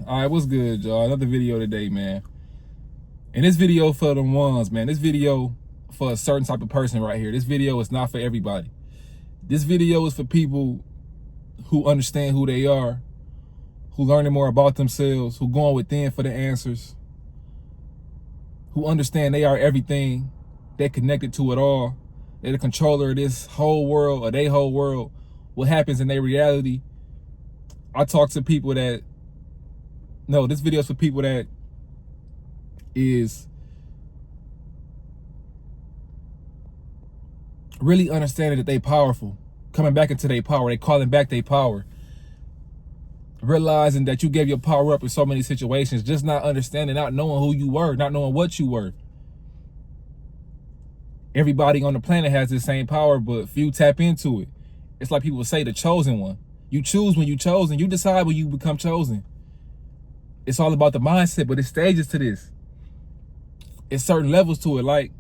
All right, what's good, y'all? Another video today, man. And this video for them ones, man. This video for a certain type of person right here. This video is not for everybody. This video is for people who understand who they are, who learning more about themselves, who going within for the answers, who understand they are everything, they're connected to it all, they're the controller of this whole world, or their whole world, what happens in their reality. I talk to people that, no, this video is for people that is really understanding that they powerful, coming back into their power, they calling back their power, realizing that you gave your power up in so many situations, just not understanding, not knowing who you were, not knowing what you were. Everybody on the planet has the same power, but few tap into it. It's like people say, the chosen one. You choose when you chosen, you decide when you become chosen. It's all about the mindset, but it's stages to this. It's certain levels to it. Like,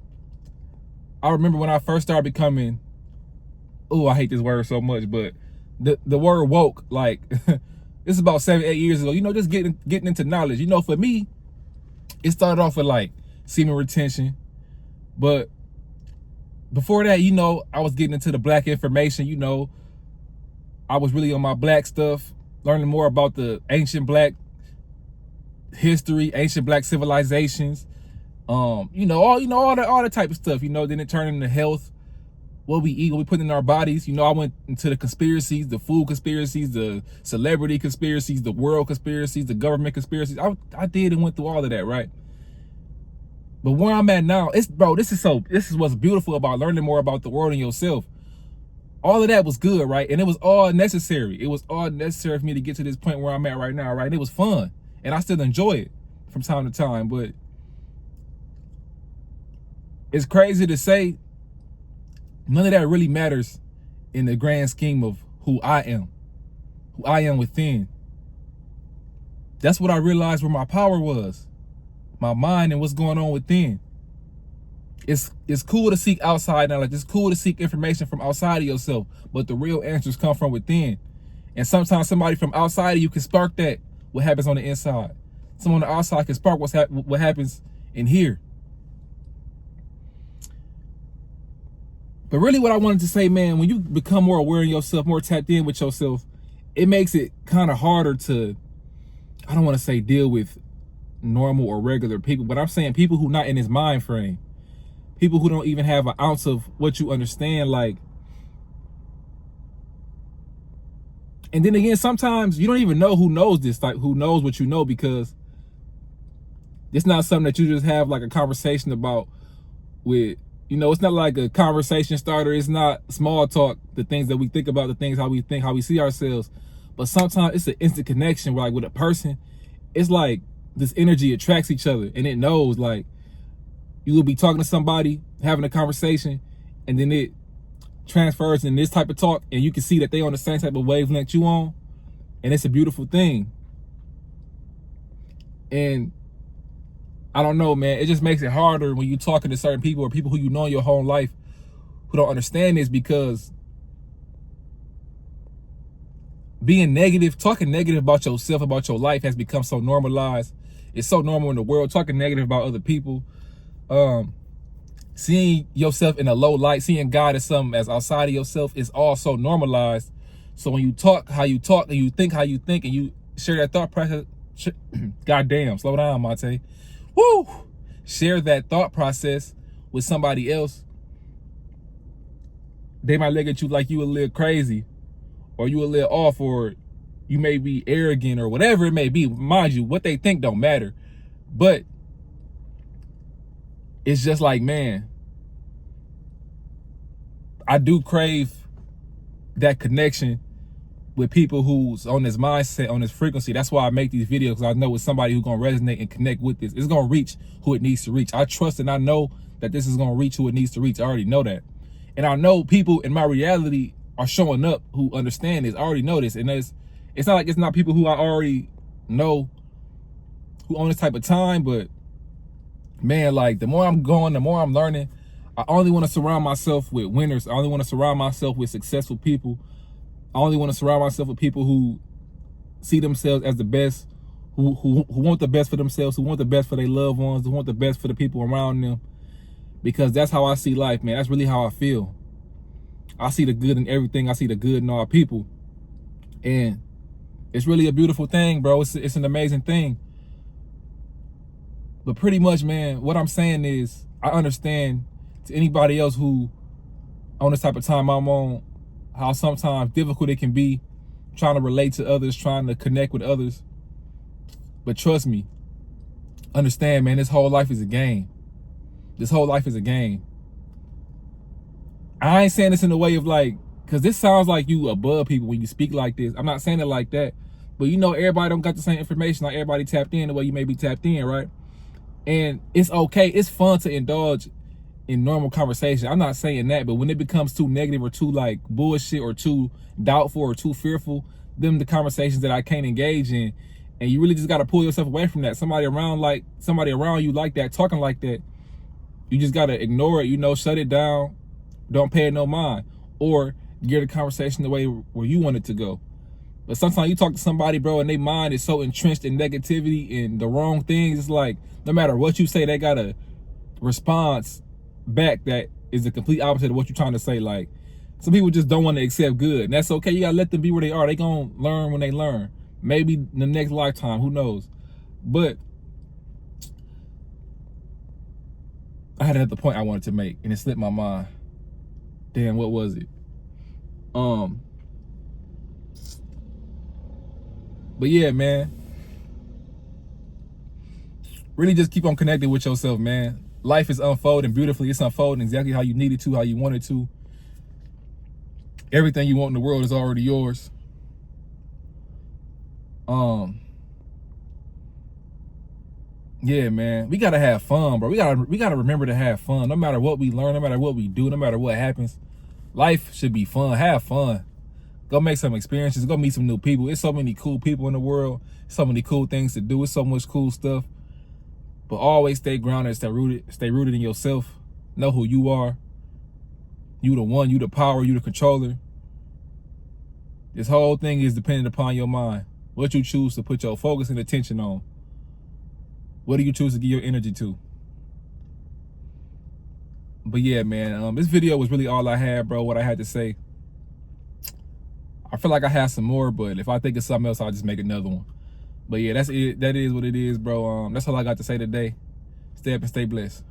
I remember when I first started becoming, oh, I hate this word so much, but the word woke, like, this is about 7-8 years ago, you know, just getting into knowledge. You know, for me, it started off with like semen retention. But before that, you know, I was getting into the black information, you know. I was really on my black stuff, learning more about the ancient black history, ancient black civilizations, all the type of stuff, you know. Then it turned into health, what we eat, what we put in our bodies. You know, I went into the conspiracies, the food conspiracies, the celebrity conspiracies, the world conspiracies, the government conspiracies. I did and went through all of that, right? But where I'm at now, this is what's beautiful about learning more about the world and yourself. All of that was good, right? And it was all necessary. It was all necessary for me to get to this point where I'm at right now, right? And it was fun. And I still enjoy it from time to time. But it's crazy to say, none of that really matters in the grand scheme of who I am within. That's what I realized where my power was, my mind and what's going on within. It's cool to seek outside knowledge. It's cool to seek information from outside of yourself, but the real answers come from within. And sometimes somebody from outside of you can spark that, what happens on the inside. Someone on the outside can spark what happens in here. But really what I wanted to say, man, when you become more aware of yourself, more tapped in with yourself, it makes it kind of harder to, I don't want to say deal with normal or regular people, but I'm saying people who not in this mind frame. People who don't even have an ounce of what you understand, like. And then again, sometimes you don't even know who knows this, like who knows what you know, because it's not something that you just have like a conversation about with, you know, it's not like a conversation starter. It's not small talk, the things that we think about, the things how we think, how we see ourselves. But sometimes it's an instant connection where, like, with a person, it's like this energy attracts each other, and it knows, like, you will be talking to somebody, having a conversation, and then it transfers in this type of talk, and you can see that they on the same type of wavelength you on, and it's a beautiful thing. And I don't know, man, it just makes it harder when you're talking to certain people or people who you know your whole life who don't understand this, because being negative, talking negative about yourself, about your life has become so normalized. It's so normal in the world, talking negative about other people. Seeing yourself in a low light, seeing God as something as outside of yourself is all so normalized. So when you talk how you talk and you think how you think and you share that thought process, goddamn, slow down, Monte. Woo! Share that thought process with somebody else, they might look at you like you a little crazy, or you a little off, or you may be arrogant, or whatever it may be. Mind you, what they think don't matter. But it's just like, man, I do crave that connection with people who's on this mindset, on this frequency. That's why I make these videos, because I know it's somebody who's going to resonate and connect with this. It's going to reach who it needs to reach. I trust and I know that this is going to reach who it needs to reach. I already know that. And I know people in my reality are showing up who understand this. I already know this. And it's not like it's not people who I already know who on this type of time, but man, like, the more I'm going, the more I'm learning. I only want to surround myself with winners. I only want to surround myself with successful people. I only want to surround myself with people who see themselves as the best, who want the best for themselves, who want the best for their loved ones, who want the best for the people around them. Because that's how I see life, man. That's really how I feel. I see the good in everything. I see the good in all people. And it's really a beautiful thing, bro. It's an amazing thing. But pretty much, man, what I'm saying is I understand to anybody else who on this type of time I'm on, how sometimes difficult it can be trying to relate to others, trying to connect with others. But trust me, understand, man, this whole life is a game. This whole life is a game. I ain't saying this in a way of like, because this sounds like you above people when you speak like this. I'm not saying it like that. But you know, everybody don't got the same information. Like everybody tapped in the way you may be tapped in, right? And it's okay. It's fun to indulge in normal conversation. I'm not saying that, but when it becomes too negative or too like bullshit or too doubtful or too fearful, them the conversations that I can't engage in. And you really just got to pull yourself away from that. Somebody around you like that, talking like that, you just got to ignore it, you know, shut it down. Don't pay it no mind. Or gear the conversation the way where you want it to go. But sometimes you talk to somebody, bro, and their mind is so entrenched in negativity and the wrong things. It's like, no matter what you say, they got a response back that is the complete opposite of what you're trying to say. Like, some people just don't want to accept good. And that's okay. You got to let them be where they are. They going to learn when they learn. Maybe in the next lifetime. Who knows? But I had another point I wanted to make, and it slipped my mind. Damn, what was it? But yeah, man. Really just keep on connecting with yourself, man. Life is unfolding beautifully. It's unfolding exactly how you need it to, how you want it to. Everything you want in the world is already yours. Yeah, man. We gotta have fun, bro. We gotta remember to have fun. No matter what we learn, no matter what we do, no matter what happens. Life should be fun. Have fun. Go make some experiences. Go meet some new people. It's so many cool people in the world. So many cool things to do. It's so much cool stuff. But always stay grounded, stay rooted in yourself. Know who you are. You the one, you the power, you the controller. This whole thing is dependent upon your mind. What you choose to put your focus and attention on. What do you choose to give your energy to? But yeah, man, this video was really all I had, bro, what I had to say. I feel like I have some more, but if I think of something else, I'll just make another one. But yeah, that's it. That is what it is, bro. That's all I got to say today. Stay up and stay blessed.